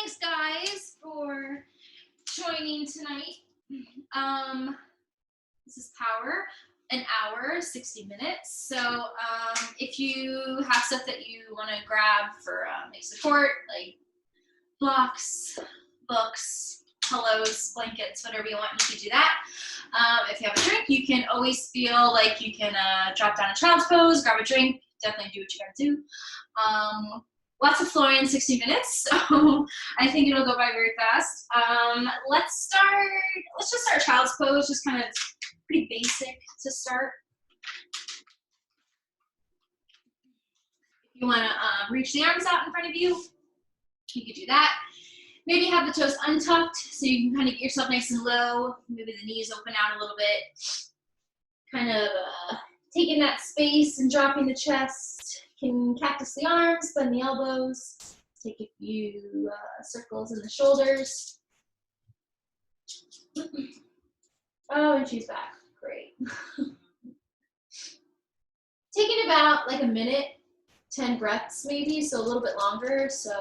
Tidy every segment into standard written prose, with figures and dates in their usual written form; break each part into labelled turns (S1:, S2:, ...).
S1: thanks guys for joining tonight. This is Power, an hour, 60 minutes. So if you have stuff that you want to grab for like support, like blocks, books, pillows, blankets, whatever you want, you can do that. If you have a drink, you can always feel like you can drop down a child's pose, grab a drink, definitely do what you gotta do. Lots of flowing in 60 minutes, so I think it'll go by very fast. Let's just start child's pose, just kind of pretty basic to start. If you want to reach the arms out in front of you, you could do that. Maybe have the toes untucked so you can kind of get yourself nice and low. Maybe the knees open out a little bit. Kind of taking that space and dropping the chest. Can cactus the arms, bend the elbows. Take a few circles in the shoulders. Oh, and she's back. Great. Taking about like a minute, 10 breaths maybe, so a little bit longer. So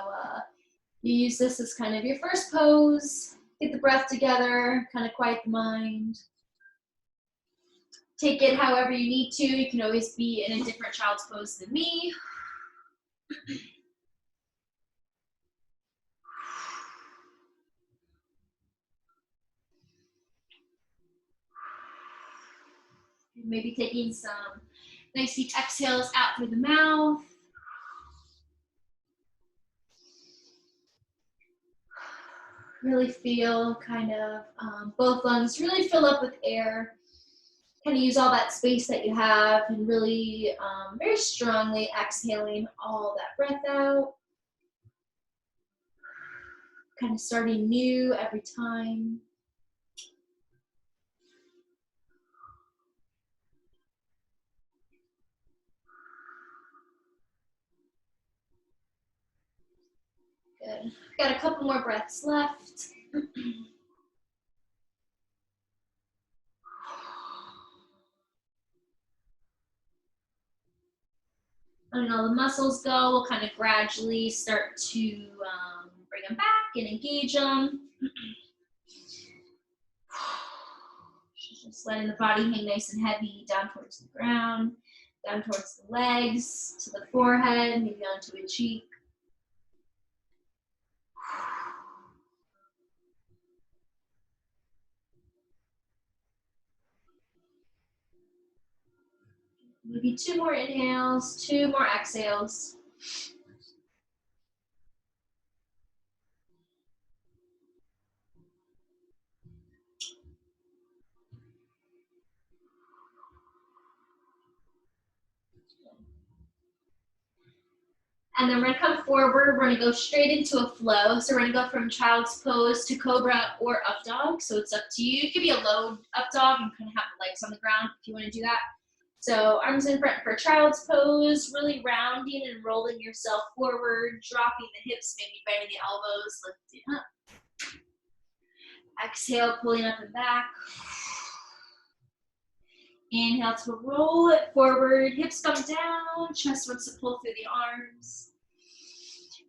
S1: you use this as kind of your first pose. Get the breath together, kind of quiet the mind. Take it however you need to. You can always be in a different child's pose than me. Maybe taking some nice deep exhales out through the mouth. Really feel kind of both lungs really fill up with air. Kind of use all that space that you have and really very strongly exhaling all that breath out. Kind of starting new every time. Good. Got a couple more breaths left. And all the muscles go, we'll kind of gradually start to bring them back and engage them. Just letting the body hang nice and heavy down towards the ground, down towards the legs, to the forehead, maybe onto a cheek. Maybe 2 more inhales, 2 more exhales. And then we're gonna come forward, we're gonna go straight into a flow. So we're gonna go from child's pose to cobra or up dog. So it's up to you. It could be a low up dog and kind of have the legs on the ground if you wanna do that. So arms in front for child's pose, really rounding and rolling yourself forward, dropping the hips, maybe bending the elbows, lifting up. Exhale, pulling up and back. Inhale to roll it forward, hips come down, chest wants to pull through the arms.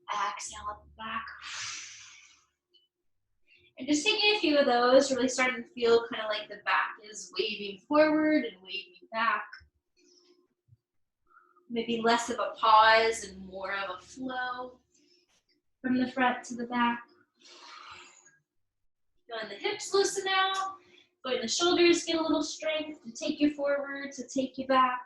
S1: Exhale up and back. And just taking a few of those, really starting to feel kind of like the back is waving forward and waving back. Maybe less of a pause and more of a flow from the front to the back. Feeling the hips loosen out, feeling the shoulders get a little strength to take you forward, to take you back.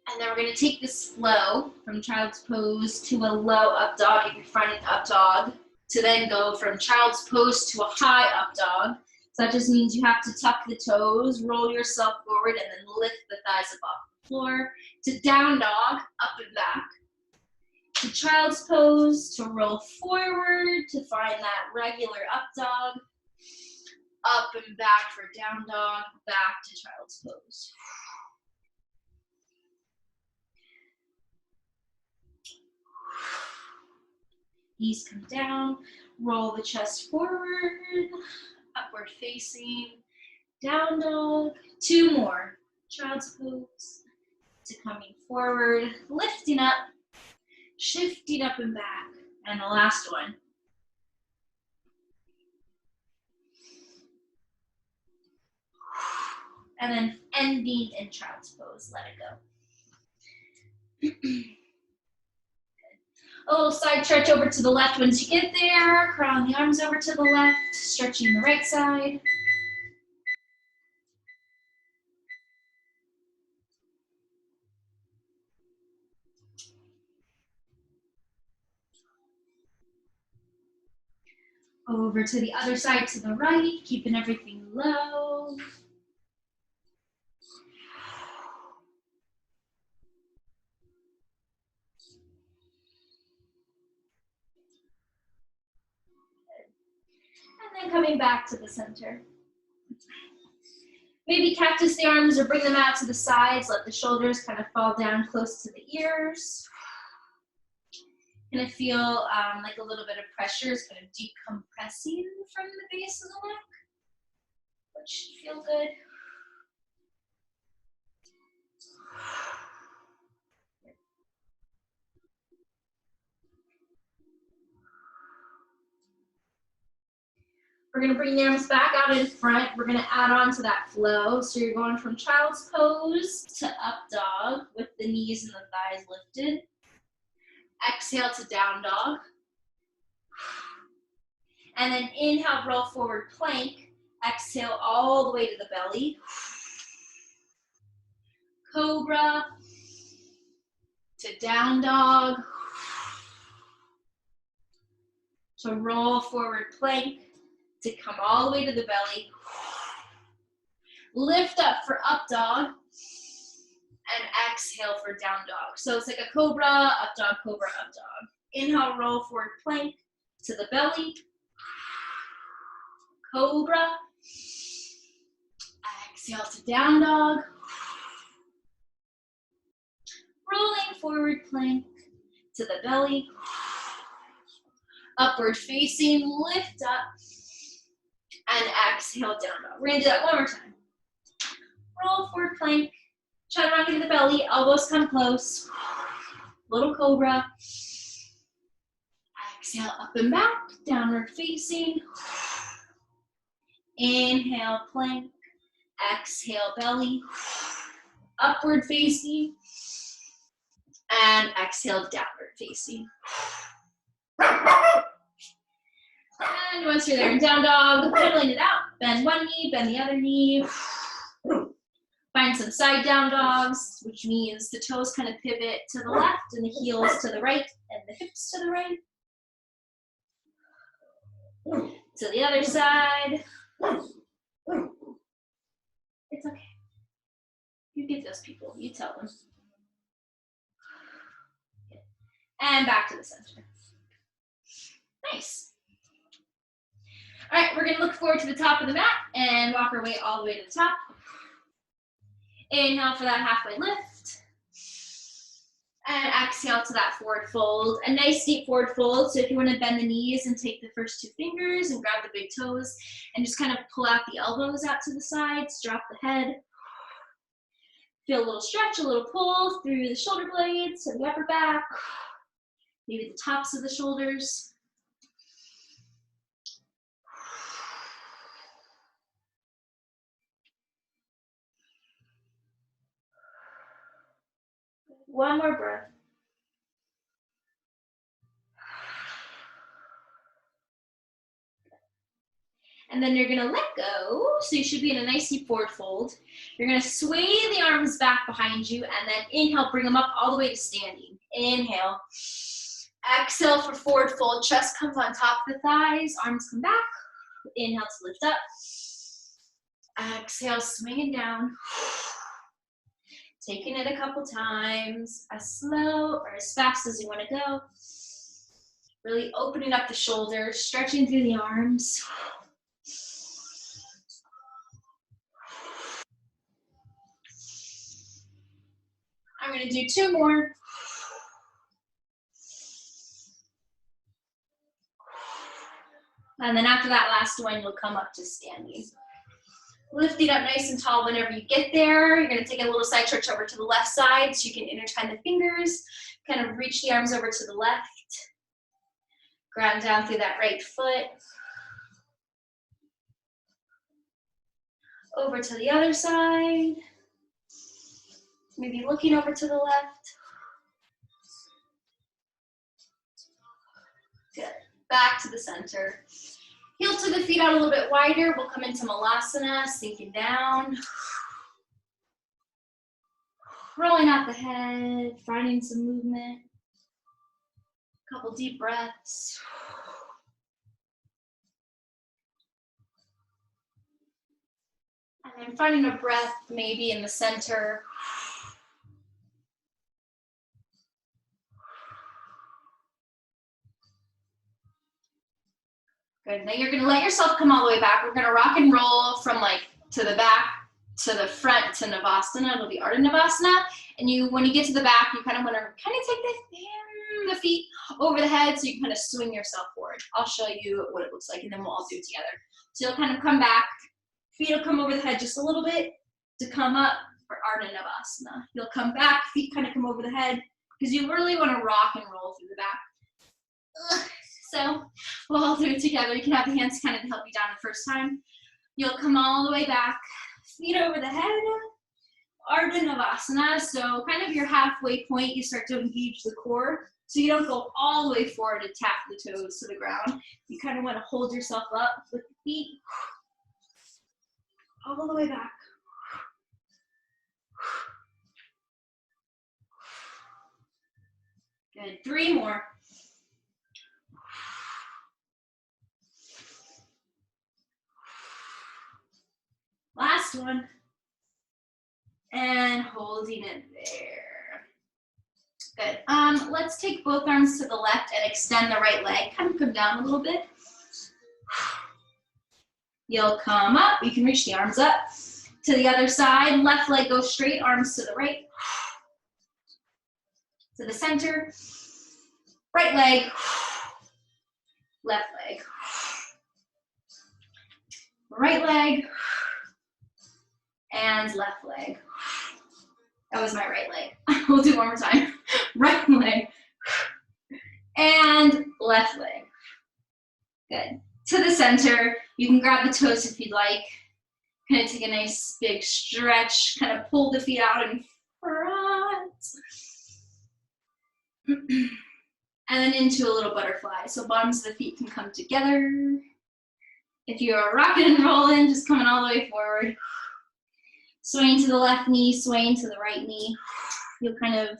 S1: And then we're going to take this flow from child's pose to a low up dog if you're fronting up dog, to then go from child's pose to a high up dog. So that just means you have to tuck the toes, roll yourself forward, and then lift the thighs above the floor. To down dog, up and back. To child's pose, to roll forward, to find that regular up dog. Up and back for down dog, back to child's pose. Knees come down, roll the chest forward, upward facing, down dog, 2 more. child's pose, to coming forward, lifting up, shifting up and back. And the last one. And then ending in child's pose, let it go. A little side stretch over to the left once you get there. Crawl the arms over to the left, stretching the right side. Over to the other side to the right, keeping everything low. And then coming back to the center. Maybe cactus the arms or bring them out to the sides. Let the shoulders kind of fall down close to the ears. Gonna feel like a little bit of pressure is kind of decompressing from the base of the neck, which should feel good. We're gonna bring the arms back out in front. We're gonna add on to that flow. So you're going from child's pose to up dog with the knees and the thighs lifted. Exhale to down dog. And then inhale, roll forward plank. Exhale all the way to the belly. Cobra to down dog. To roll forward plank. To come all the way to the belly. Lift up for up dog. And exhale for down dog. So it's like a cobra, up dog, cobra, up dog. Inhale, roll forward plank to the belly. Cobra. Exhale to down dog. Rolling forward plank to the belly. Upward facing, lift up. And exhale, down dog. We're gonna do that one more time. Roll forward plank. Chaturanga to the belly, elbows come close. Little cobra. Exhale, up and back, downward facing. Inhale, plank. Exhale, belly. Upward facing. And exhale, downward facing. And once you're there in down dog, pedaling it out. Bend one knee, bend the other knee. Find some side down dogs, which means the toes kind of pivot to the left and the heels to the right and the hips to the right. To the other side. It's okay. You get those people, you tell them. And back to the center. Nice. All right, we're gonna look forward to the top of the mat and walk our way all the way to the top. Inhale for that halfway lift. And exhale to that forward fold. A nice deep forward fold. So if you want to bend the knees and take the first two fingers and grab the big toes and just kind of pull out the elbows out to the sides, drop the head. Feel a little stretch, a little pull through the shoulder blades and the upper back. Maybe the tops of the shoulders. One more breath. And then you're gonna let go. So you should be in a nice deep forward fold. You're gonna sway the arms back behind you and then inhale, bring them up all the way to standing. Inhale. Exhale for forward fold. Chest comes on top of the thighs, arms come back. Inhale to lift up. Exhale, swinging down. Taking it a couple times, as slow or as fast as you want to go. Really opening up the shoulders, stretching through the arms. I'm going to do two more. And then after that last one, you'll come up to standing. Lift it up nice and tall whenever you get there. You're gonna take a little side stretch over to the left side so you can intertwine the fingers, kind of reach the arms over to the left. Ground down through that right foot. Over to the other side. Maybe looking over to the left. Good. Back to the center. Heel to the feet out a little bit wider. We'll come into Malasana, sinking down. Rolling out the head, finding some movement. Couple deep breaths. And then finding a breath maybe in the center. Good. Now you're going to let yourself come all the way back. We're going to rock and roll from like to the back, to the front, to Navasana. It'll be Ardha Navasana. And when you get to the back, you kind of want to kind of take the feet over the head so you can kind of swing yourself forward. I'll show you what it looks like and then we'll all do it together. So you'll kind of come back, feet will come over the head just a little bit to come up for Ardha Navasana. You'll come back, feet kind of come over the head because you really want to rock and roll through the back. So we'll all do it together. You can have the hands kind of to help you down the first time. You'll come all the way back, feet over the head, Ardha Navasana. So kind of your halfway point, you start to engage the core. So you don't go all the way forward and tap the toes to the ground. You kind of want to hold yourself up with the feet all the way back. Good. 3 more. Last one. And holding it there. Good. Let's take both arms to the left and extend the right leg. Kind of come down a little bit. You'll come up. You can reach the arms up to the other side. Left leg goes straight, arms to the right. To the center. Right leg. Left leg. Right leg. And left leg. That was my right leg. We'll do one more time. Right leg. And left leg. Good. To the center. You can grab the toes if you'd like. Kind of take a nice big stretch. Kind of pull the feet out in front. And then into a little butterfly. So bottoms of the feet can come together. If you're rocking and rolling, just coming all the way forward. Swaying to the left knee, swaying to the right knee. You'll kind of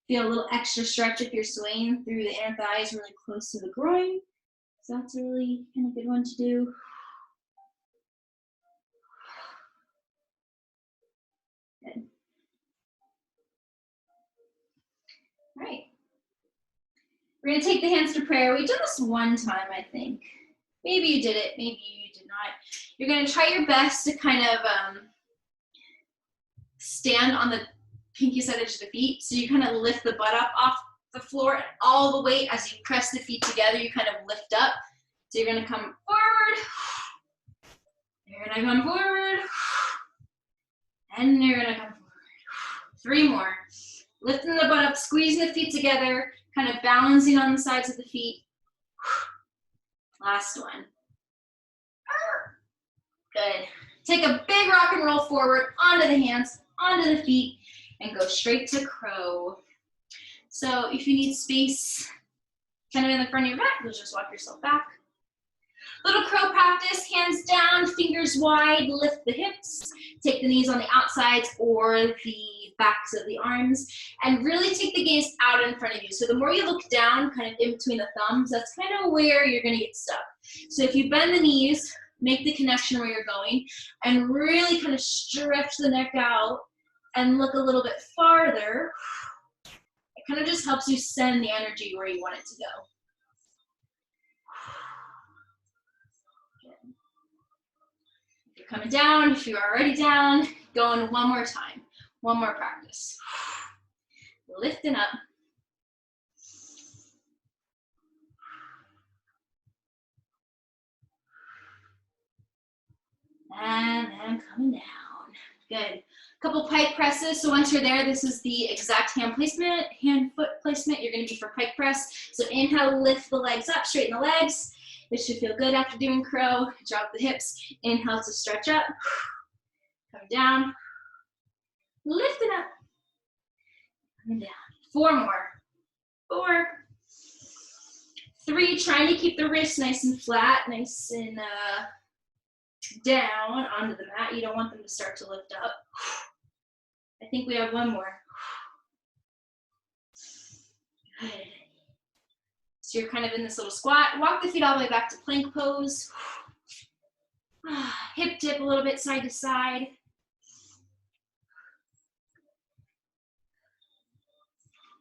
S1: feel a little extra stretch if you're swaying through the inner thighs really close to the groin. So that's a really kind of good one to do. Good. All right. We're going to take the hands to prayer. We did this one time, I think. Maybe you did it, maybe you did not. You're going to try your best to kind of stand on the pinky side edge of the feet. So you kind of lift the butt up off the floor, all the weight as you press the feet together, you kind of lift up. So you're going to come forward. You're going to come forward. And you're going to come forward. 3 more. Lifting the butt up, squeezing the feet together, kind of balancing on the sides of the feet. Last one. Good. Take a big rock and roll forward, onto the hands, onto the feet, and go straight to crow. So if you need space kind of in the front of your mat, you'll just walk yourself back. Little crow practice, hands down, fingers wide, lift the hips, take the knees on the outsides or the backs of the arms, and really take the gaze out in front of you. So the more you look down, kind of in between the thumbs, that's kind of where you're gonna get stuck. So if you bend the knees, make the connection where you're going, and really kind of stretch the neck out and look a little bit farther, it kind of just helps you send the energy where you want it to go. Coming down, if you're already down, going one more time, one more practice. Lifting up. And then coming down. Good. Couple pike presses. So once you're there, this is the exact hand placement, hand foot placement. You're going to be for pike press. So inhale, lift the legs up, straighten the legs. This should feel good after doing crow. Drop the hips. Inhale to stretch up. Come down. Lift it up. Coming down. 4 more. 4. 3. Trying to keep the wrists nice and flat, nice and down onto the mat. You don't want them to start to lift up. I think we have 1 more. Good. So you're kind of in this little squat. Walk the feet all the way back to plank pose. Hip dip a little bit side to side.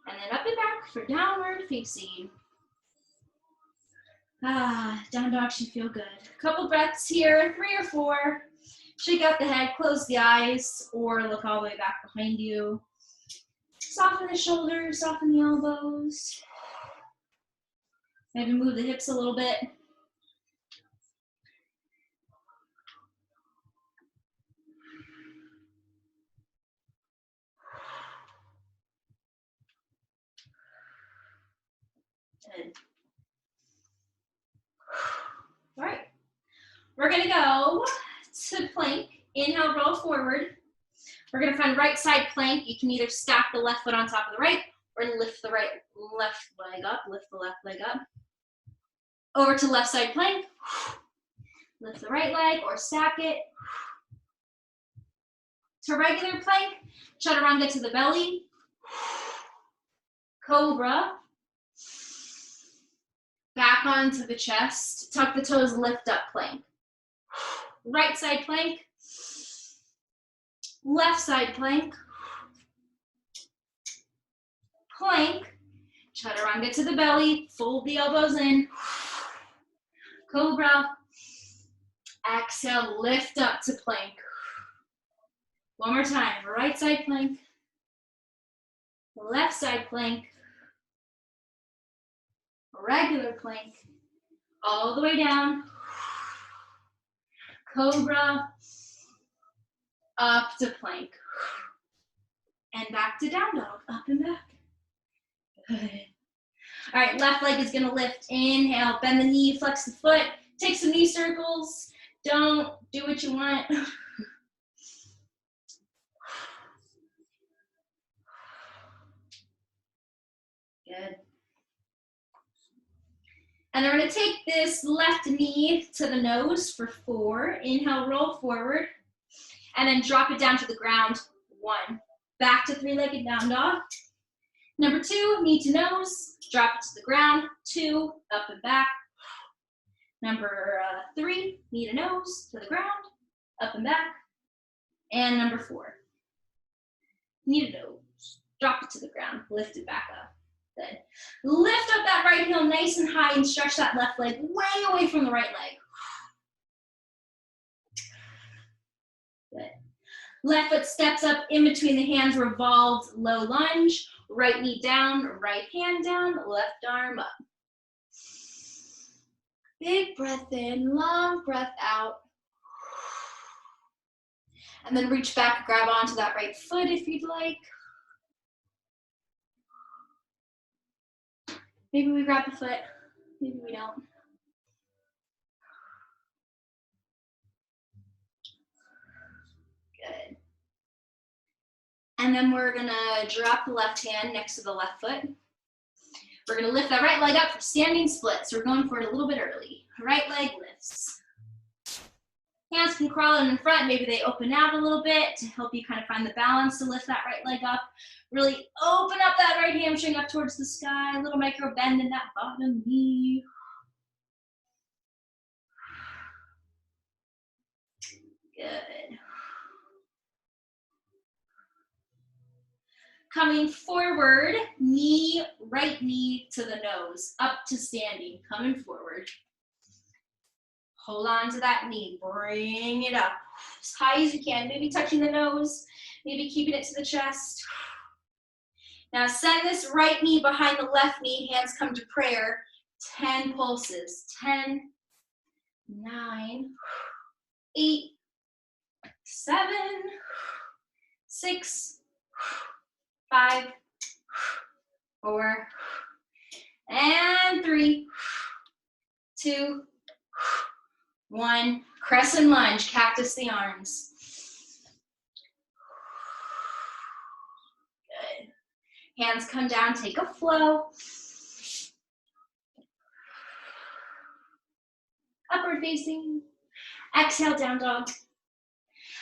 S1: And then up and back for downward facing. Down dog should feel good. Couple breaths here, 3 or 4. Shake out the head, close the eyes, or look all the way back behind you. Soften the shoulders, soften the elbows. Maybe move the hips a little bit. Good. All right. We're gonna go to plank. Inhale, roll forward. We're gonna find right side plank. You can either stack the left foot on top of the right or lift the left leg up, lift the left leg up. Over to left side plank. Lift the right leg or stack it. To regular plank, chaturanga to the belly. Cobra. Back onto the chest. Tuck the toes, lift up plank. Right side plank. Left side plank. Plank. Chaturanga to the belly. Fold the elbows in. Cobra. Exhale, lift up to plank. 1 more time. Right side plank. Left side plank. Regular plank. All the way down. Cobra. Up to plank. And back to down dog. Up and back. Good. All right, left leg is gonna lift. Inhale, bend the knee, flex the foot. Take some knee circles. Don't do what you want. Good. And then we're gonna take this left knee to the nose for 4. Inhale, roll forward. And then drop it down to the ground. 1. Back to 3-legged down dog. Number 2, knee to nose. Drop it to the ground. 2, up and back. Number 3, knee to nose, to the ground, up and back. And number 4, knee to nose, drop it to the ground, lift it back up. Good. Lift up that right heel nice and high and stretch that left leg way away from the right leg. Good. Left foot steps up in between the hands, revolved low lunge. Right knee down, right hand down, left arm up. Big breath in, long breath out. And then reach back, grab onto that right foot if you'd like. Maybe we grab the foot, maybe we don't. Good. And then we're gonna drop the left hand next to the left foot. We're gonna lift that right leg up for standing split. So we're going for it a little bit early. Right leg lifts. Hands can crawl in front, maybe they open out a little bit to help you kind of find the balance to lift that right leg up. Really open up that right hamstring up towards the sky, a little micro bend in that bottom knee. Good. Coming forward, knee, right knee to the nose, up to standing, coming forward. Hold on to that knee, bring it up as high as you can, maybe touching the nose, maybe keeping it to the chest. Now send this right knee behind the left knee, hands come to prayer, 10 pulses, 10, 9, 8, 7, 6, 5, 4, and 3, 2, 1. Crescent lunge, cactus the arms. Good. Hands come down, take a flow. Upward facing. Exhale, down dog.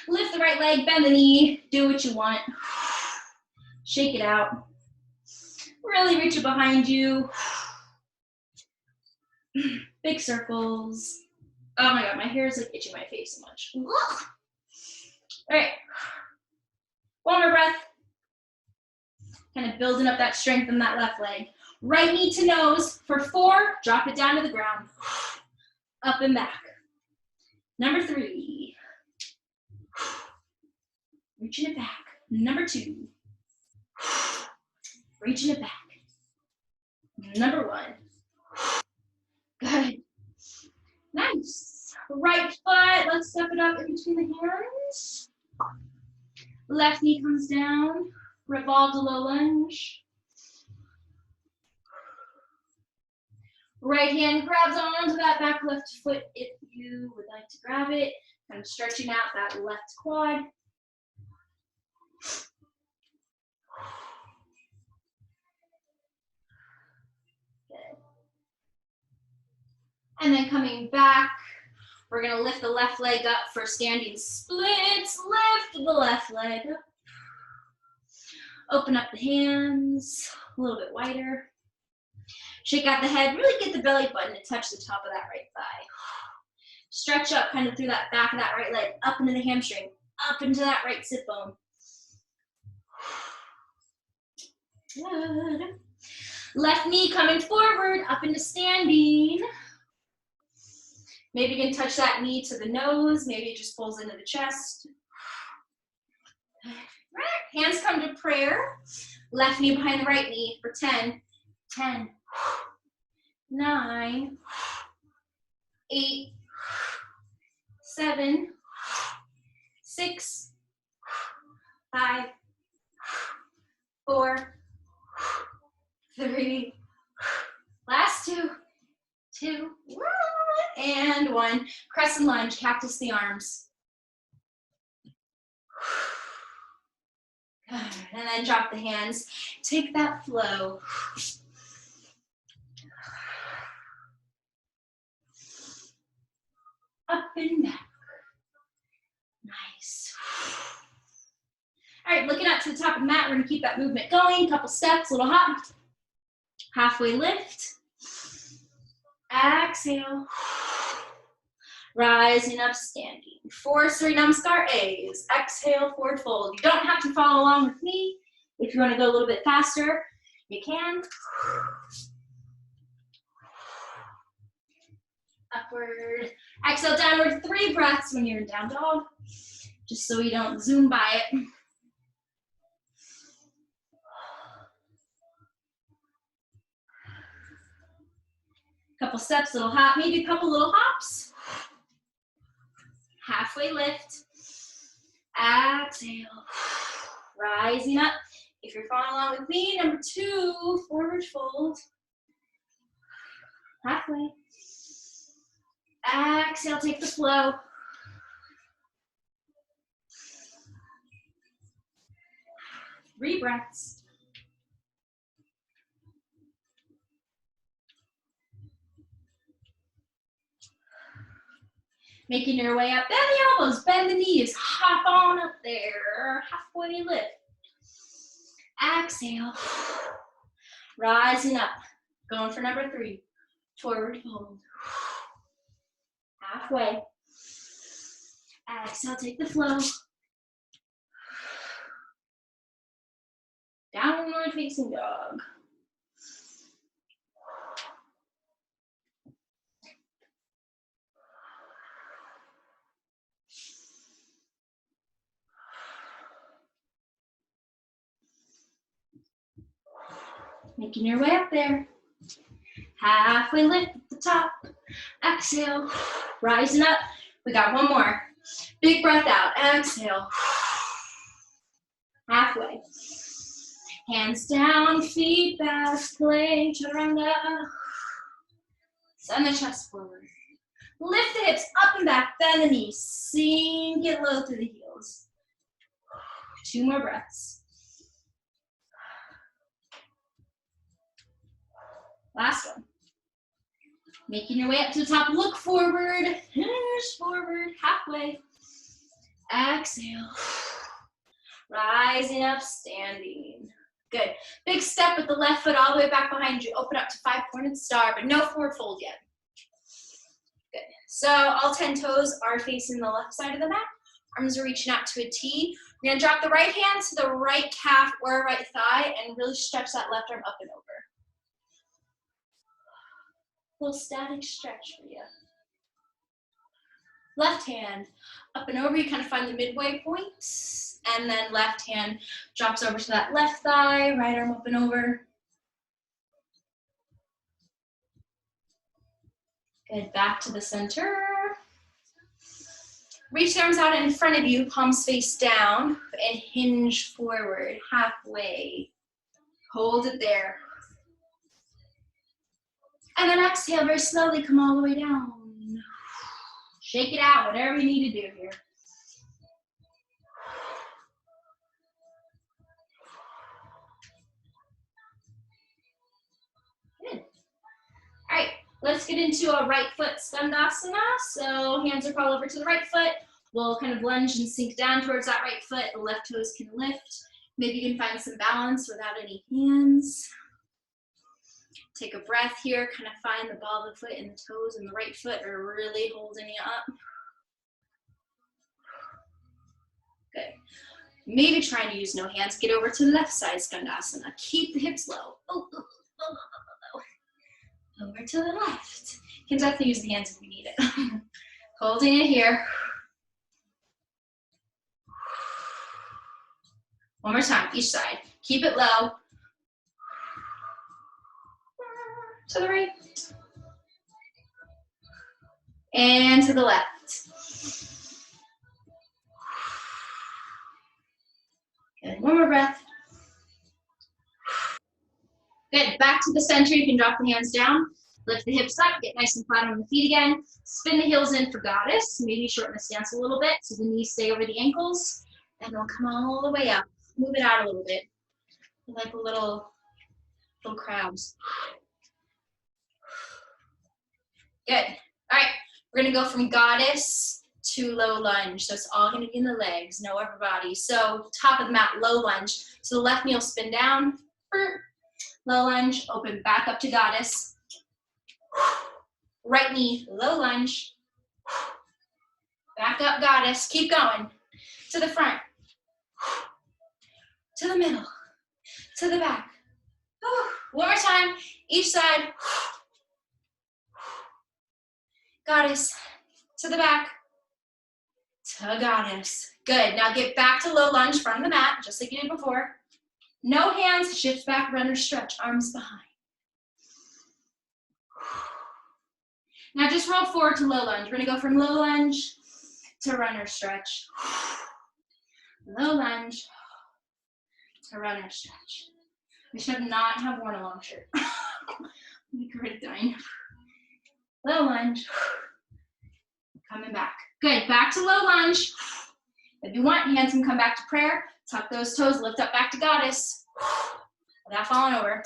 S1: Lift the right leg, bend the knee, do what you want. Shake it out. Really reach it behind you. Big circles. Oh my God, my hair is like itching my face so much. All right, one more breath. Kind of building up that strength in that left leg. Right knee to nose for 4, drop it down to the ground. Up and back. Number 3. Reaching it back. Number 2. Reaching it back. Number 1. Good. Nice. Right foot, let's step it up in between the hands. Left knee comes down. Revolve to low lunge. Right hand grabs onto that back left foot if you would like to grab it. Kind of stretching out that left quad. Good. And then coming back, we're gonna lift the left leg up for standing splits. Lift the left leg up. Open up the hands a little bit wider. Shake out the head, really get the belly button to touch the top of that right thigh. Stretch up kind of through that back of that right leg, up into the hamstring, up into that right sit bone. Good. Left knee coming forward, up into standing. Maybe you can touch that knee to the nose, maybe it just pulls into the chest. Right. Hands come to prayer. Left knee behind the right knee for 10, 10, 9, 8, 7, 6, 5, 4, 3, last 2, and 1. Crescent lunge, cactus the arms. Good. And then drop the hands. Take that flow. Up and back. Nice. All right, looking up to the top of the mat, we're gonna keep that movement going. Couple steps, little hop. Halfway lift. Exhale. Rising up, standing. 4 Surya Namaskar A's. Exhale, forward fold. You don't have to follow along with me. If you want to go a little bit faster, you can. Upward. Exhale, downward. 3 breaths when you're in down dog. Just so you don't zoom by it. Couple steps, little hop, maybe a couple little hops. Halfway lift. Exhale. Rising up. If you're following along with me, number 2, forward fold. Halfway. Exhale, take the flow. Three breaths. Making your way up, bend the elbows, bend the knees, hop on up there, halfway lift. Exhale, rising up, going for number 3, forward fold. Halfway. Exhale, take the flow. Downward facing dog. Making your way up there. Halfway lift at the top. Exhale, rising up. We got one more. Big breath out, exhale. Halfway. Hands down, feet back, plank, chaturanga. Send the chest forward. Lift the hips up and back, bend the knees. Sink it low through the heels. 2 more breaths. Last one. Making your way up to the top, look forward, hinge forward, halfway. Exhale. Rising up, standing. Good. Big step with the left foot all the way back behind you. Open up to 5-pointed star, but no forward fold yet. Good. So all 10 toes are facing the left side of the mat. Arms are reaching out to a T. We're gonna drop the right hand to the right calf or right thigh and really stretch that left arm up and over. Little static stretch for you. Left hand up and over, you kind of find the midway point, and then left hand drops over to that left thigh, right arm up and over. Good, back to the center. Reach the arms out in front of you, palms face down, and hinge forward, halfway. Hold it there. And then exhale, very slowly, come all the way down. Shake it out, whatever you need to do here. Good. All right, let's get into a right foot skandasana. So hands are crawled over to the right foot. We'll kind of lunge and sink down towards that right foot. The left toes can lift. Maybe you can find some balance without any hands. Take a breath here, kind of find the ball of the foot and the toes and the right foot are really holding you up. Good. Maybe trying to use no hands. Get over to the left side skandasana. Keep the hips low. Oh, oh, oh, oh, oh. Over to the left. You can definitely use the hands if you need it. Holding it here. One more time, each side. Keep it low. To the right. And to the left. Good, one more breath. Good, back to the center, you can drop the hands down. Lift the hips up, get nice and flat on the feet again. Spin the heels in for goddess. Maybe shorten the stance a little bit so the knees stay over the ankles. And we'll come all the way up. Move it out a little bit. Like little crabs. Good. All right, we're gonna go from goddess to low lunge. So it's all gonna be in the legs, no upper body. So top of the mat, low lunge. So the left knee will spin down. Low lunge, open back up to goddess. Right knee, low lunge. Back up, goddess. Keep going. To the front. To the middle. To the back. One more time. Each side. Goddess. To the back. To goddess. Good. Now get back to low lunge from the mat, just like you did before. No hands. Shift back, runner stretch. Arms behind. Now just roll forward to low lunge. We're gonna go from low lunge to runner stretch. Low lunge to runner stretch. We should not have worn a long shirt. I'm great dying. Low lunge. Coming back. Good, back to low lunge. If you want, hands can come back to prayer. Tuck those toes, lift up back to goddess. Without falling over.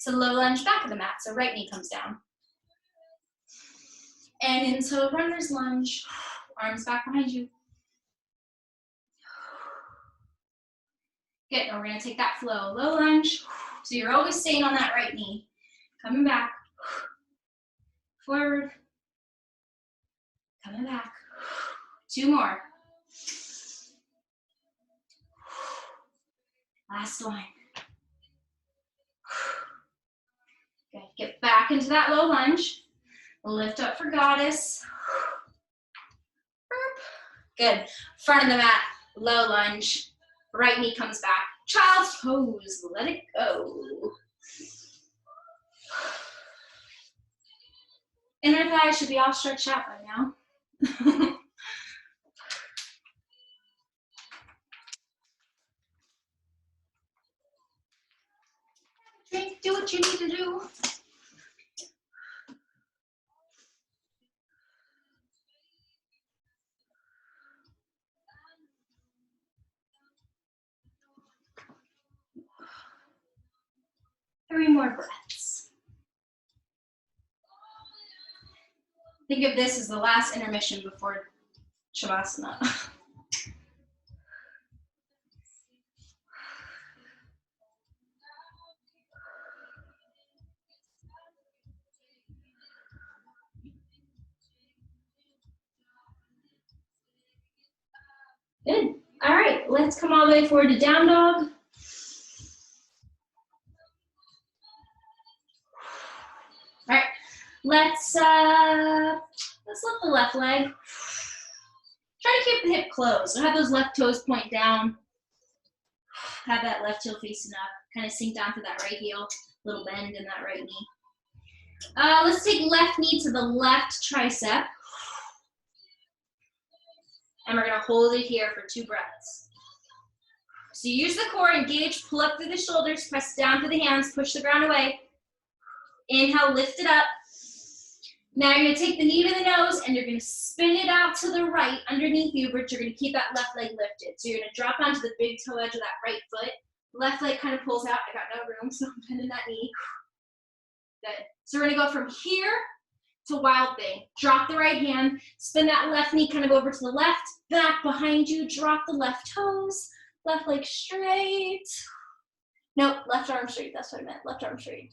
S1: So low lunge back of the mat, so right knee comes down. And into runner's lunge. Arms back behind you. Good, now we're gonna take that flow. Low lunge. So you're always staying on that right knee. Coming back. Forward. Coming back. 2 more. Last one. Good, get back into that low lunge. Lift up for goddess. Good, front of the mat, low lunge. Right knee comes back. Child's pose, let it go. Inner thigh should be all stretched out by now. what you need to do. Three more breaths. Think of this as the last intermission before Shavasana. Good. All right, let's come all the way forward to down dog. All right, let's lift the left leg. Try to keep the hip closed. So have those left toes point down. Have that left heel facing up. Kind of sink down to that right heel. Little bend in that right knee. Let's take left knee to the left tricep. And we're gonna hold it here for 2 breaths. So use the core, engage, pull up through the shoulders, press down through the hands, push the ground away. Inhale, lift it up. Now you're gonna take the knee to the nose and you're gonna spin it out to the right underneath you, but you're gonna keep that left leg lifted. So you're gonna drop onto the big toe edge of that right foot. Left leg kind of pulls out. I got no room, so I'm bending that knee. Good. So we're gonna go from here to wild thing. Drop the right hand, spin that left knee kind of over to the left, back behind you, drop the left toes, left leg straight. Nope, left arm straight, that's what I meant, left arm straight.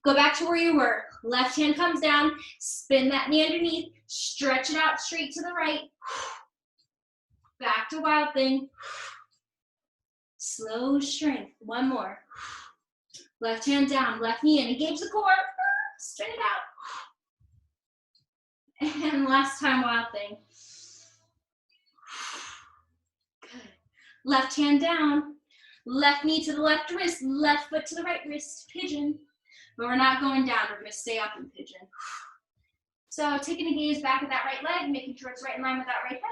S1: Go back to where you were. Left hand comes down, spin that knee underneath, stretch it out straight to the right. Back to wild thing. Slow strength, one more. Left hand down, left knee in, engage the core, spin it out. And last time, wild thing. Good. Left hand down, left knee to the left wrist, left foot to the right wrist, pigeon. But we're not going down, we're gonna stay up in pigeon. So taking a gaze back at that right leg, making sure it's right in line with that right hip.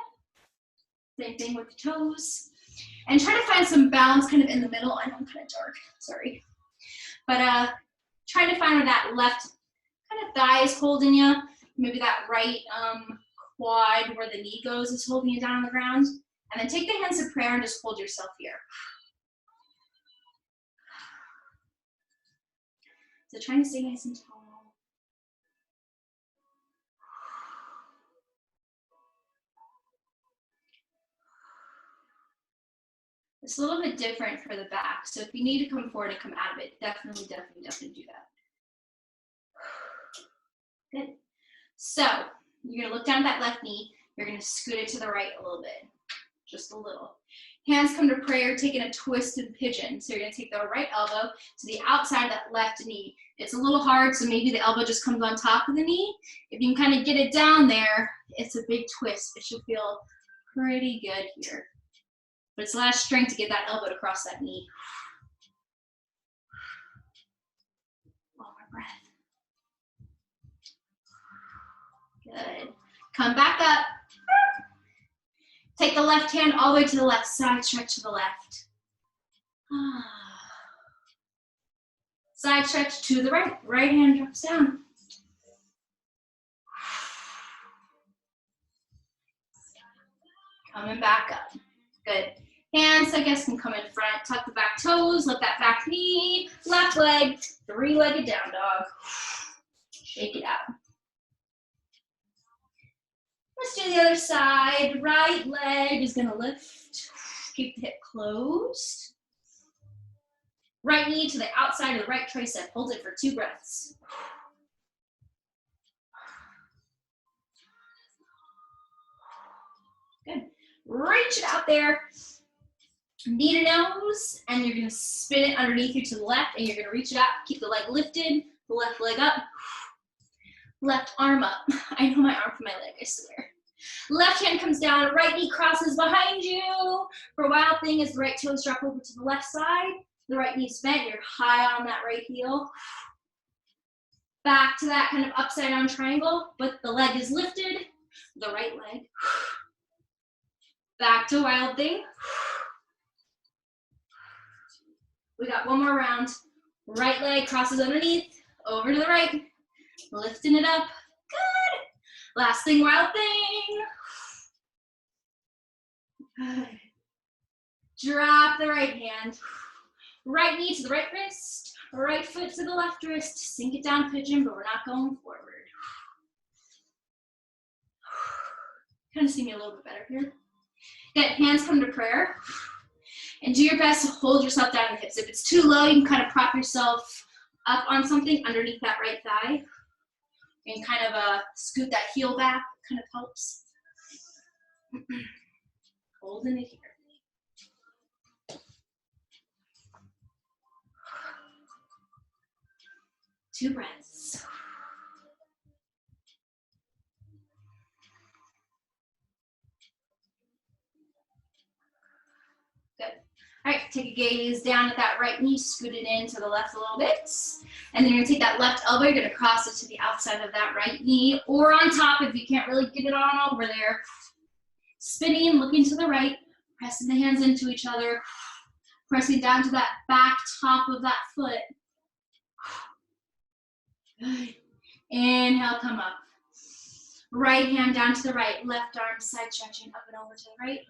S1: Same thing with the toes. And try to find some balance kind of in the middle. I know I'm kind of dark, sorry. But try to find where that left kind of thigh is holding you. Maybe that right quad where the knee goes is holding you down on the ground. And then take the hands of prayer and just hold yourself here. So trying to stay nice and tall. It's a little bit different for the back. So if you need to come forward and come out of it, definitely do that. Good. So you're gonna look down at that left knee. You're gonna scoot it to the right a little bit, just a little. Hands come to prayer, taking a twisted pigeon. So you're gonna take the right elbow to the outside of that left knee. It's a little hard, so maybe the elbow just comes on top of the knee. If you can kind of get it down there, it's a big twist. It should feel pretty good here. But it's a lot of strength to get that elbow to cross that knee. One more breath. Good. Come back up. Take the left hand all the way to the left side, stretch to the left. Side stretch to the right. Right hand drops down. Coming back up. Good. Hands, I guess, can come in front. Tuck the back toes, lift that back knee, left leg, 3-legged down dog. Shake it out. Let's do the other side. Right leg is gonna lift. Keep the hip closed. Right knee to the outside of the right tricep. Hold it for 2 breaths. Good. Reach it out there. Knee to nose, and you're gonna spin it underneath you to the left, and you're gonna reach it out. Keep the leg lifted, the left leg up. Left arm up. I know my arm from my leg, I swear. Left hand comes down, right knee crosses behind you. For wild thing is the right toes drop over to the left side. The right knee's bent, you're high on that right heel. Back to that kind of upside down triangle, but the leg is lifted, the right leg. Back to wild thing. We got one more round. Right leg crosses underneath, over to the right, lifting it up. Good. Last thing, wild thing. Good. Drop the right hand. Right knee to the right wrist, right foot to the left wrist. Sink it down, pigeon, but we're not going forward. Kind of see me a little bit better here. Good, hands come to prayer. And do your best to hold yourself down in the hips. If it's too low, you can kind of prop yourself up on something underneath that right thigh. And kind of scoot that heel back, kind of helps. Holding it here. 2 breaths. Good. All right, take a gaze down at that right knee, scoot it in to the left a little bit. And then you're gonna take that left elbow, you're gonna cross it to the outside of that right knee or on top if you can't really get it on over there. Spinning, looking to the right, pressing the hands into each other, pressing down to that back top of that foot. Good. Inhale, come up. Right hand down to the right, left arm side stretching up and over to the right.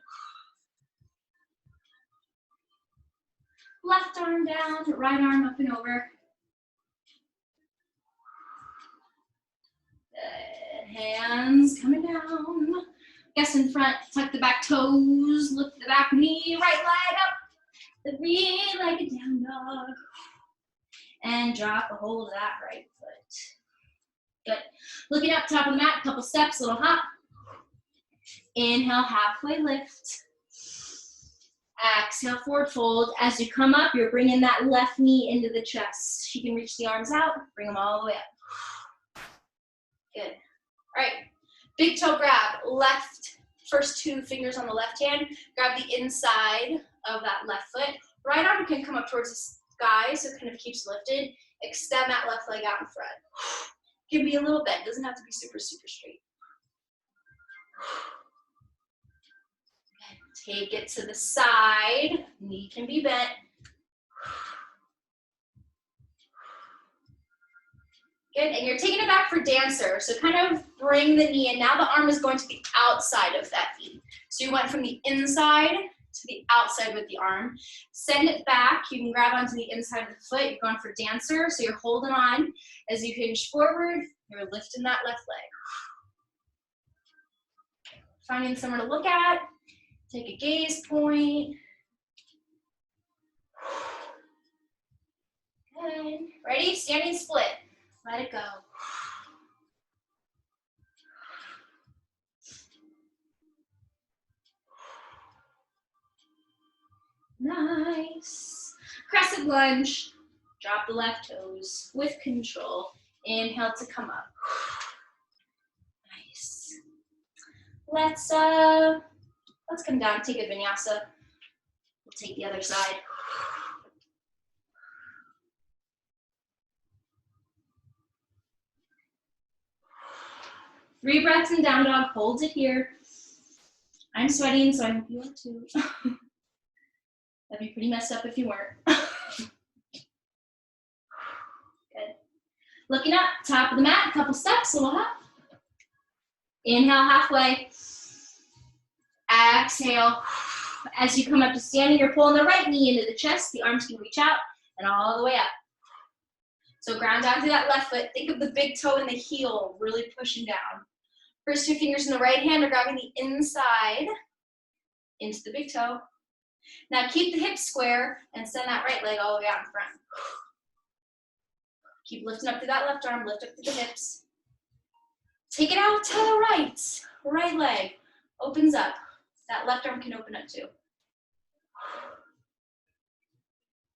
S1: Left arm down, right arm up and over. Good. Hands coming down. Guess in front, tuck the back toes, lift the back knee, right leg up. The three-legged down dog. And drop the hold of that right foot. Good. Looking up, top of the mat, couple steps, little hop. Inhale, halfway lift. Exhale, forward fold. As you come up, you're bringing that left knee into the chest. You can reach the arms out, bring them all the way up. Good. All right, big toe grab. Left, first 2 fingers on the left hand. Grab the inside of that left foot. Right arm can come up towards the sky, so it kind of keeps lifted. Extend that left leg out in front. Give me a little bend. Doesn't have to be super, super straight. Take it to the side. Knee can be bent. Good, and you're taking it back for dancer. So kind of bring the knee in. Now the arm is going to the outside of that knee. So you went from the inside to the outside with the arm. Send it back. You can grab onto the inside of the foot. You're going for dancer. So you're holding on. As you hinge forward, you're lifting that left leg. Finding somewhere to look at. Take a gaze point. Good. Ready? Standing split. Let it go. Nice. Crescent lunge. Drop the left toes with control. Inhale to come up. Nice. Let's come down, take a vinyasa. We'll take the other side. Three breaths in down dog, hold it here. I'm sweating, so I hope you are too. That'd be pretty messed up if you weren't. Good. Looking up, top of the mat, couple steps, a little hop. Inhale, halfway. Exhale. As you come up to standing, you're pulling the right knee into the chest. The arms can reach out and all the way up. So ground down to that left foot. Think of the big toe and the heel really pushing down. First 2 fingers in the right hand are grabbing the inside into the big toe. Now keep the hips square and send that right leg all the way out in front. Keep lifting up through that left arm, lift up through the hips. Take it out to the right. Right leg opens up. That left arm can open up too.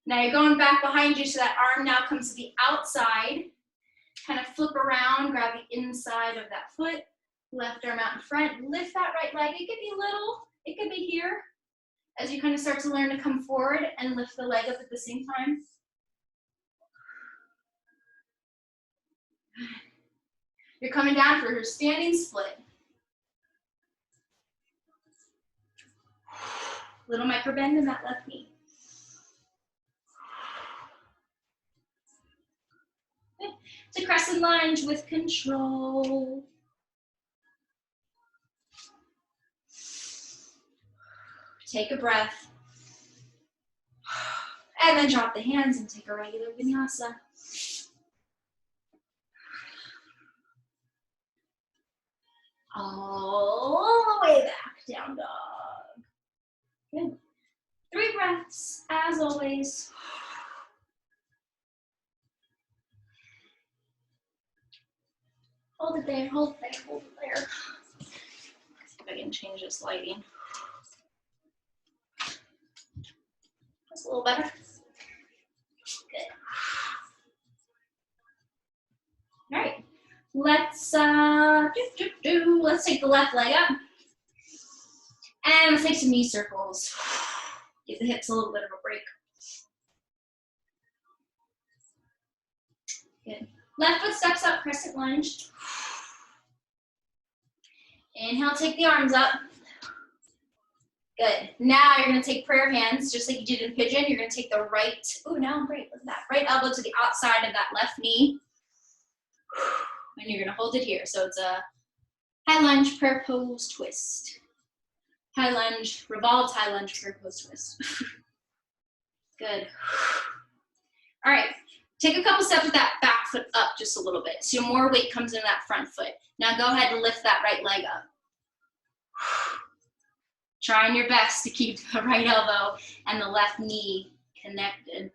S1: Now you're going back behind you, so that arm now comes to the outside. Kind of flip around, grab the inside of that foot. Left arm out in front, lift that right leg. It could be little, it could be here. As you kind of start to learn to come forward and lift the leg up at the same time. You're coming down for your standing split. Little micro bend in that left knee. to crescent lunge with control. Take a breath. And then drop the hands and take a regular vinyasa. All the way back, down dog. Good. 3 breaths, as always. Hold it there, hold it there, hold it there. See if I can change this lighting. That's a little better. Good. All right. Let's take the left leg up. And let's take some knee circles. Give the hips a little bit of a break. Good. Left foot steps up, crescent lunge. Inhale, take the arms up. Good. Now you're gonna take prayer hands, just like you did in pigeon. You're gonna take the right, oh, now I'm great, look at that. Right elbow to the outside of that left knee. And you're gonna hold it here. So it's a high lunge, prayer pose, twist. High lunge, revolved, high lunge, prayer pose, twist. Good. All right, take a couple steps with that back foot up just a little bit. So more weight comes into that front foot. Now go ahead and lift that right leg up. Trying your best to keep the right elbow and the left knee connected.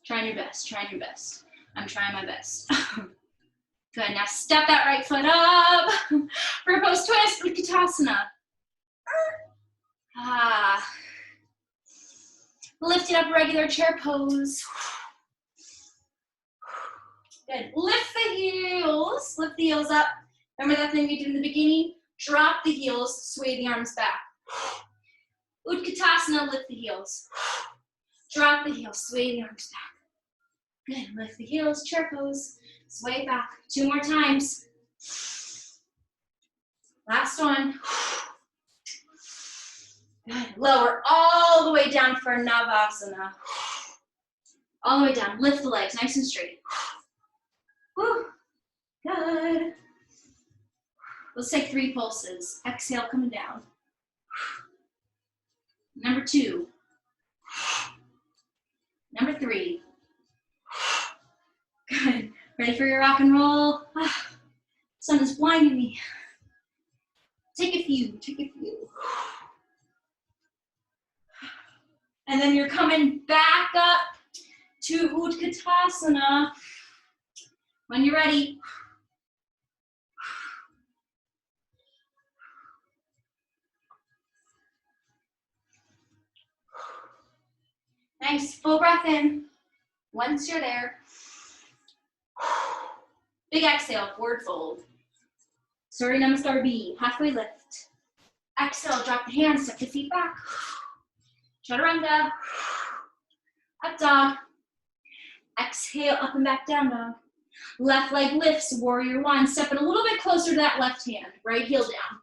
S1: Trying your best, trying your best. I'm trying my best. Good, now step that right foot up. For post twist, Utkatasana. Lift it up, regular chair pose. Good, lift the heels up. Remember that thing we did in the beginning? Drop the heels, sway the arms back. Utkatasana, lift the heels. Drop the heels, sway the arms back. Good, lift the heels, chair pose, sway back. 2 more times. Last one. Good, lower all the way down for Navasana. All the way down, lift the legs, nice and straight. Whew. Good. Let's take 3 pulses. Exhale, coming down. Number 2. Number 3. Good. Ready for your rock and roll? Sun is blinding me. Take a few, take a few. And then you're coming back up to Utkatasana. When you're ready. Nice, full breath in. Once you're there, big exhale, forward fold. Surya Namaskar B, halfway lift. Exhale, drop the hands, step the feet back. Chaturanga, up dog. Exhale, up and back down dog. Left leg lifts, warrior 1. Step it a little bit closer to that left hand, right heel down.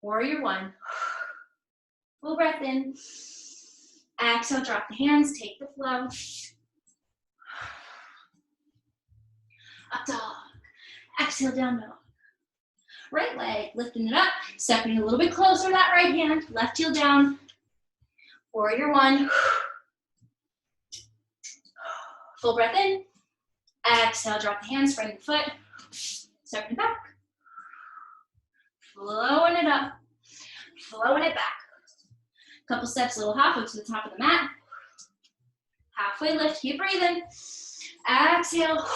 S1: Warrior 1. Full breath in. Exhale, drop the hands, take the flow. Up dog. Exhale, down dog. Right leg, lifting it up, stepping a little bit closer to that right hand, left heel down. Warrior 1. Full breath in. Exhale, drop the hands, spreading the foot. Stepping back. Flowing it up. Flowing it back. Couple steps, a little hop up to the top of the mat. Halfway lift, keep breathing. Exhale.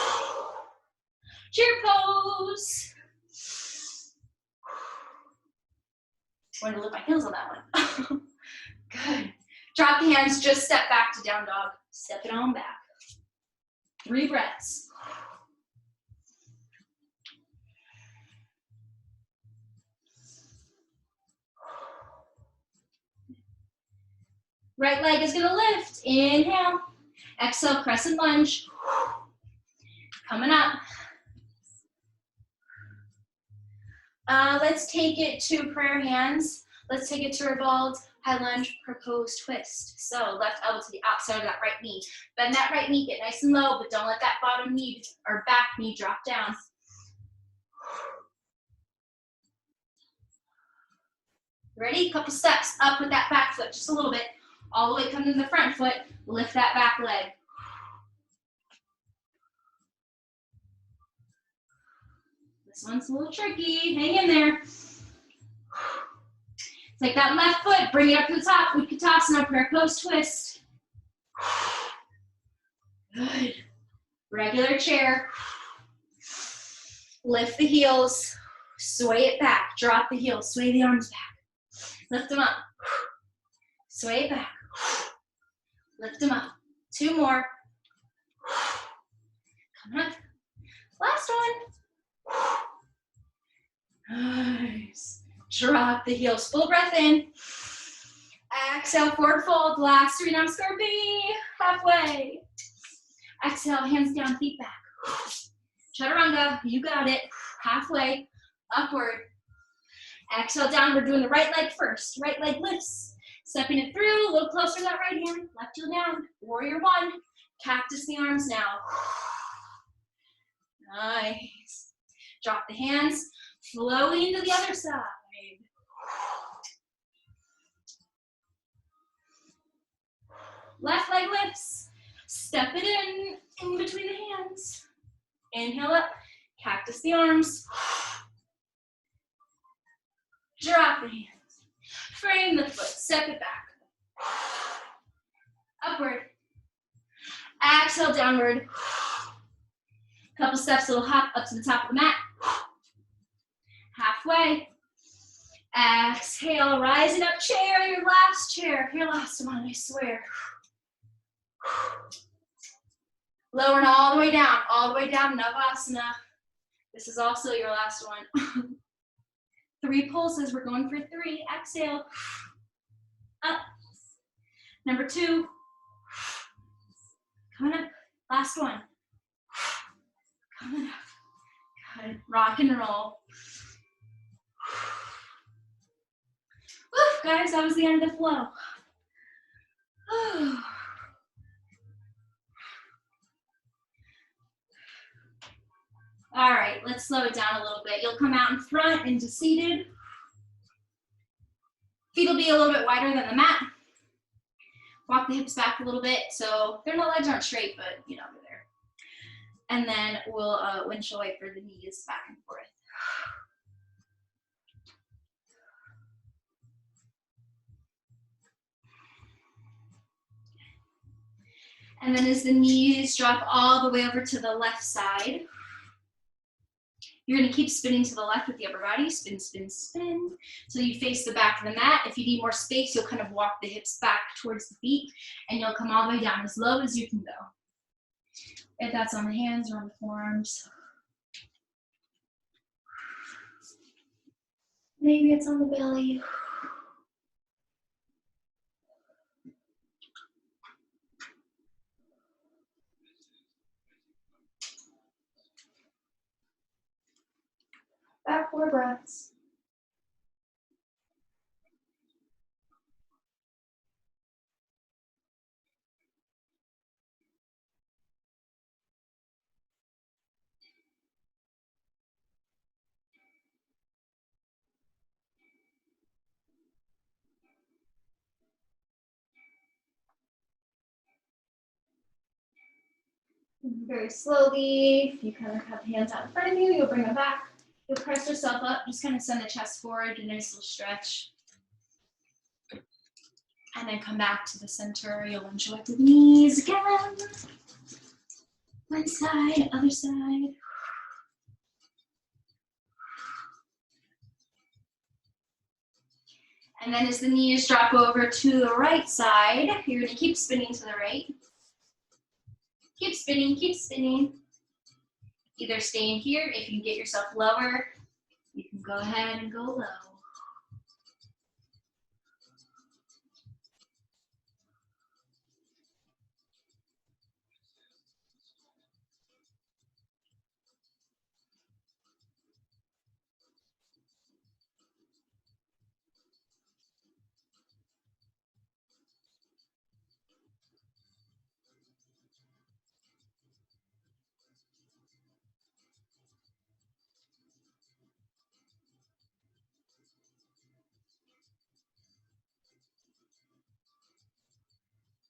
S1: Chair pose. I'm going to lift my heels on that one. Good. Drop the hands, just step back to down dog. Step it on back. 3 breaths. Right leg is gonna lift. Inhale. Exhale, crescent lunge. Coming up. Let's take it to prayer hands. Let's take it to our bald high lunge proposed twist. So left elbow to the outside of that right knee. Bend that right knee, get nice and low, but don't let that bottom knee or back knee drop down. Ready? Couple steps up with that back foot, just a little bit. All the way come to the front foot, lift that back leg. This one's a little tricky, hang in there. Take that left foot, bring it up to the top, Utkatasana, prayer pose twist. Good. Regular chair. Lift the heels, sway it back, drop the heels, sway the arms back. Lift them up, sway it back, lift them up. 2 more. Come on. Last one. Nice. Drop the heels, full breath in. Exhale, forward fold, last 3 Namaskar B, halfway. Exhale, hands down, feet back. Chaturanga, you got it. Halfway, upward. Exhale, down, we're doing the right leg first. Right leg lifts. Stepping it through, a little closer to that right hand. Left heel down, warrior 1. Cactus the arms now. Nice. Drop the hands, slowly into the other side. Left leg lifts. Step it in between the hands. Inhale up, cactus the arms. Drop the hands. Frame the foot, step it back. Upward. Exhale, downward. Couple steps, little hop up to the top of the mat. Halfway. Exhale, rising up, chair, your last one, I swear. Lowering all the way down, Navasana. This is also your last one. 3 pulses, we're going for 3. Exhale, up. Number 2, coming up, last one. Coming up, good, rock and roll. Woo, guys, that was the end of the flow. All right, let's slow it down a little bit. You'll come out in front into seated. Feet will be a little bit wider than the mat. Walk the hips back a little bit so their legs aren't straight, but you know, they're there. And then we'll windshield wiper the knees back and forth. And then as the knees drop all the way over to the left side, you're gonna keep spinning to the left with the upper body, spin, spin, spin, so you face the back of the mat. If you need more space, you'll kind of walk the hips back towards the feet, and you'll come all the way down as low as you can go. If that's on the hands or on the forearms. Maybe it's on the belly. Back 4 breaths. Very slowly, if you kind of have hands out in front of you, you'll bring them back. You'll press yourself up, just kind of send the chest forward, a nice little stretch. And then come back to the center. You'll enjoy the knees again. One side, other side. And then as the knees drop over to the right side, you're gonna keep spinning to the right. Keep spinning, keep spinning. Either staying here, if you can get yourself lower, you can go ahead and go low.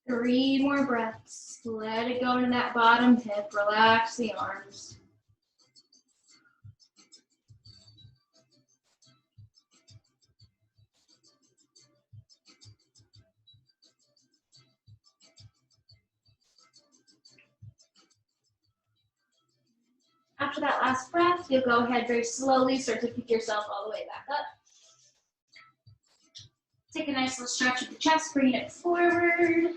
S1: 3 more breaths. Let it go into that bottom hip. Relax the arms. After that last breath, you'll go ahead very slowly, start to pick yourself all the way back up. Take a nice little stretch with the chest, bringing it forward.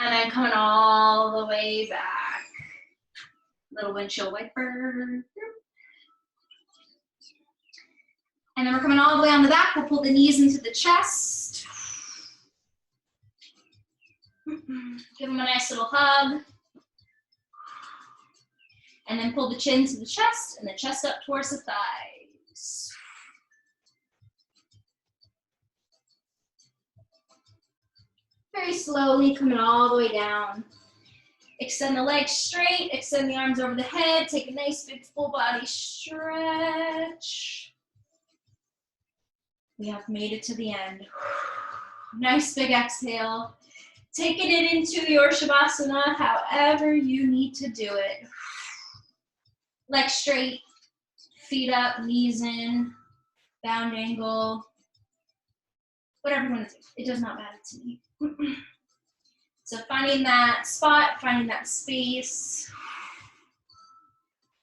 S1: And then coming all the way back. Little windshield wiper. And then we're coming all the way on the back. We'll pull the knees into the chest. Give them a nice little hug. And then pull the chin to the chest and the chest up towards the thighs. Very slowly, coming all the way down. Extend the legs straight, extend the arms over the head, take a nice big full body stretch. We have made it to the end. Nice big exhale. Taking it into your Shavasana however you need to do it. Legs straight, feet up, knees in, bound angle, whatever you want to do. It does not matter to me. So finding that spot, finding that space,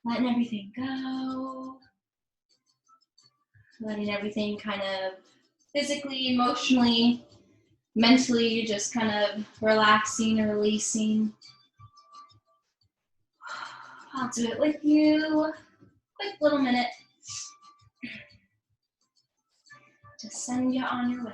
S1: letting everything go, letting everything kind of physically, emotionally, mentally, just kind of relaxing and releasing. I'll do it with you. Quick little minute to send you on your way.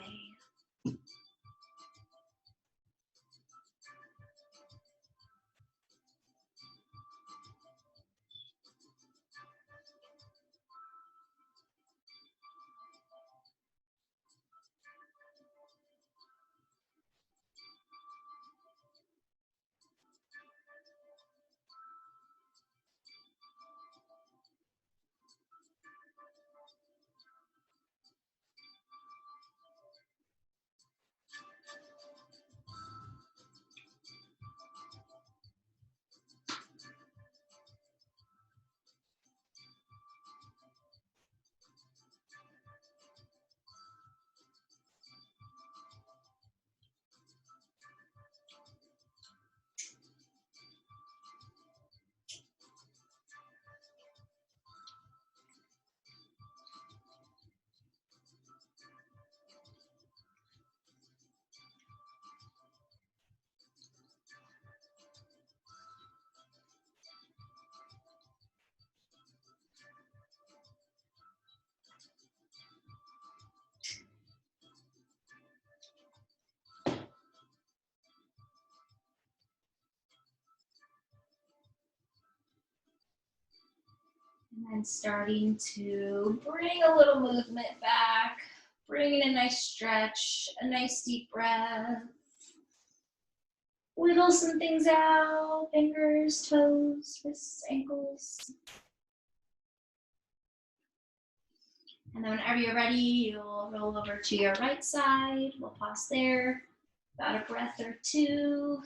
S1: And then starting to bring a little movement back, bringing a nice stretch, a nice deep breath. Wiggle some things out, fingers, toes, wrists, ankles. And then whenever you're ready, you'll roll over to your right side. We'll pause there, about a breath or two.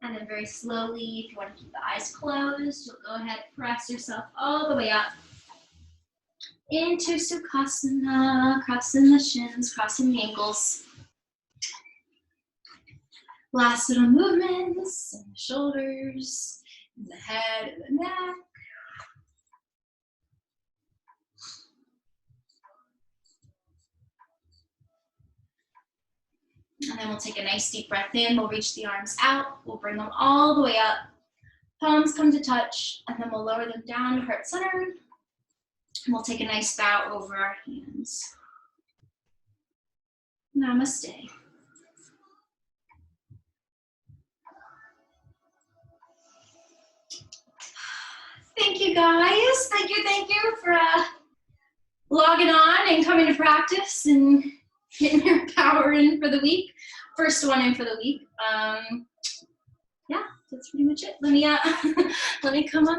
S1: And then very slowly, if you want to keep the eyes closed, you'll go ahead and press yourself all the way up into Sukhasana, crossing the shins, crossing the ankles. Last little movements in the shoulders, in the head, and the neck. And then we'll take a nice deep breath in. We'll reach the arms out. We'll bring them all the way up. Palms come to touch, and then we'll lower them down to heart center. And we'll take a nice bow over our hands. Namaste. Thank you, guys. Thank you for logging on and coming to practice and getting your power in for the week. First one in for the week. yeah, that's pretty much it. Let me let me come up